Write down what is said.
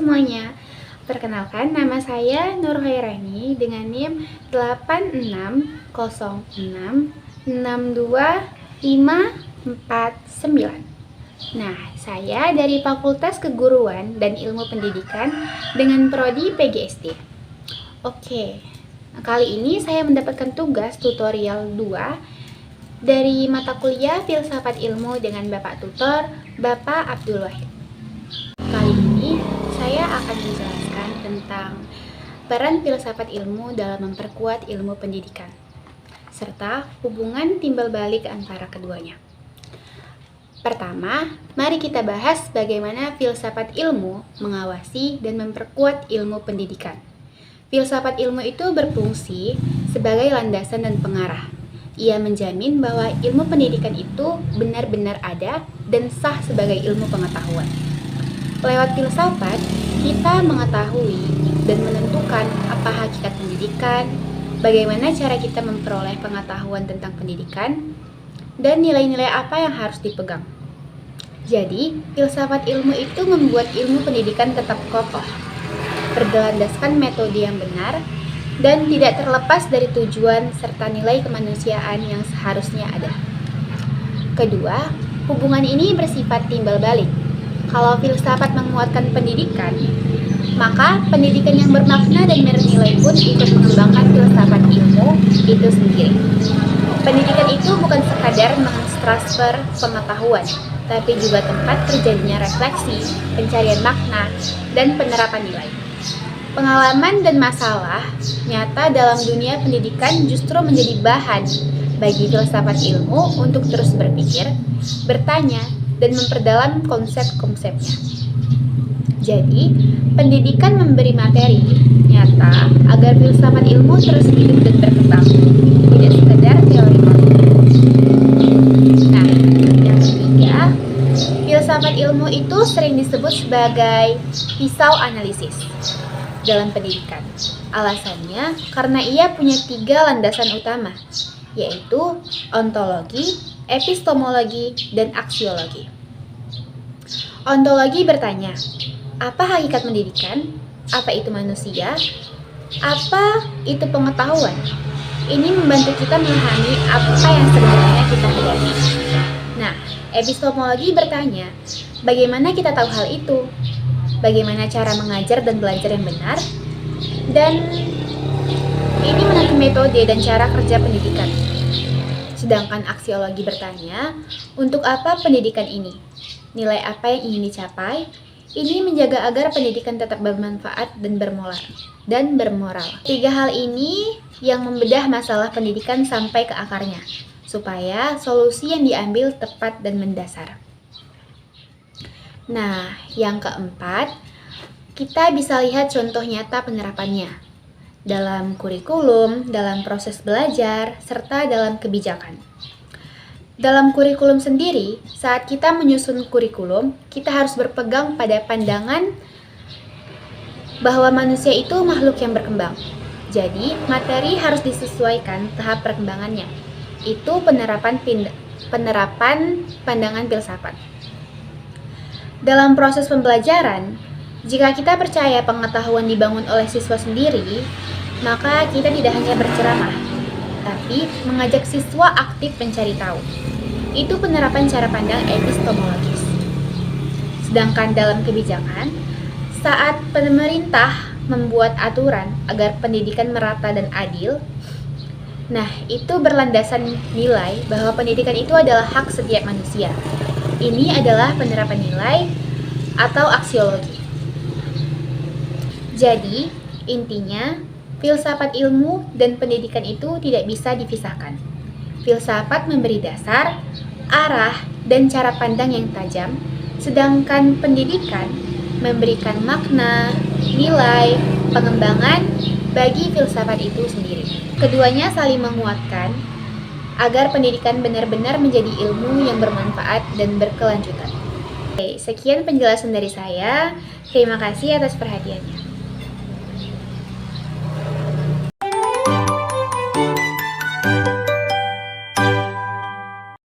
semuanya, perkenalkan nama saya Nur Hairani dengan NIM 86006262549. Nah, saya dari Fakultas Keguruan dan Ilmu Pendidikan dengan prodi PGSD. Oke, kali ini saya mendapatkan tugas tutorial 2 dari mata kuliah Filsafat Ilmu dengan Bapak Tutor, Bapak Abdul Wahid. Kali ini saya akan menjelaskan tentang peran filsafat ilmu dalam memperkuat ilmu pendidikan, serta hubungan timbal balik antara keduanya. Pertama, mari kita bahas bagaimana filsafat ilmu mengawasi dan memperkuat ilmu pendidikan. Filsafat ilmu itu berfungsi sebagai landasan dan pengarah. Ia menjamin bahwa ilmu pendidikan itu benar-benar ada dan sah sebagai ilmu pengetahuan. Lewat filsafat, kita mengetahui dan menentukan apa hakikat pendidikan, bagaimana cara kita memperoleh pengetahuan tentang pendidikan, dan nilai-nilai apa yang harus dipegang. Jadi, filsafat ilmu itu membuat ilmu pendidikan tetap kokoh, berlandaskan metode yang benar, dan tidak terlepas dari tujuan serta nilai kemanusiaan yang seharusnya ada. Kedua, hubungan ini bersifat timbal balik. Kalau filsafat menguatkan pendidikan, maka pendidikan yang bermakna dan bernilai pun ikut mengembangkan filsafat ilmu itu sendiri. Pendidikan itu bukan sekadar mentransfer pengetahuan, tapi juga tempat terjadinya refleksi, pencarian makna, dan penerapan nilai. Pengalaman dan masalah nyata dalam dunia pendidikan justru menjadi bahan bagi filsafat ilmu untuk terus berpikir, bertanya, dan memperdalam konsep-konsepnya. Jadi, pendidikan memberi materi nyata agar filsafat ilmu terus hidup dan berkembang, tidak sekedar teori kosong. Nah, yang ketiga, filsafat ilmu itu sering disebut sebagai pisau analisis dalam pendidikan. Alasannya karena ia punya 3 landasan utama, yaitu ontologi, epistemologi, dan aksiologi. Ontologi bertanya, apa hakikat pendidikan? Apa itu manusia? Apa itu pengetahuan? Ini membantu kita memahami apa yang sebenarnya kita hadapi. Nah, epistemologi bertanya, bagaimana kita tahu hal itu? Bagaimana cara mengajar dan belajar yang benar, dan ini menentukan metode dan cara kerja pendidikan. Sedangkan aksiologi bertanya, untuk apa pendidikan ini? Nilai apa yang ingin dicapai? Ini menjaga agar pendidikan tetap bermanfaat dan bermoral. 3 hal ini yang membedah masalah pendidikan sampai ke akarnya, supaya solusi yang diambil tepat dan mendasar. Nah, yang keempat, kita bisa lihat contoh nyata penerapannya dalam kurikulum, dalam proses belajar, serta dalam kebijakan. Dalam kurikulum sendiri, saat kita menyusun kurikulum, kita harus berpegang pada pandangan bahwa manusia itu makhluk yang berkembang. Jadi, materi harus disesuaikan tahap perkembangannya. Itu penerapan pandangan filsafat. Dalam proses pembelajaran, jika kita percaya pengetahuan dibangun oleh siswa sendiri, maka kita tidak hanya berceramah, tapi mengajak siswa aktif mencari tahu. Itu penerapan cara pandang epistemologis. Sedangkan dalam kebijakan, saat pemerintah membuat aturan agar pendidikan merata dan adil, nah itu berlandasan nilai bahwa pendidikan itu adalah hak setiap manusia. Ini adalah penerapan nilai atau aksiologi. Jadi, intinya, filsafat ilmu dan pendidikan itu tidak bisa dipisahkan. Filsafat memberi dasar, arah, dan cara pandang yang tajam, sedangkan pendidikan memberikan makna, nilai, pengembangan bagi filsafat itu sendiri. Keduanya saling menguatkan agar pendidikan benar-benar menjadi ilmu yang bermanfaat dan berkelanjutan. Oke, sekian penjelasan dari saya. Terima kasih atas perhatiannya.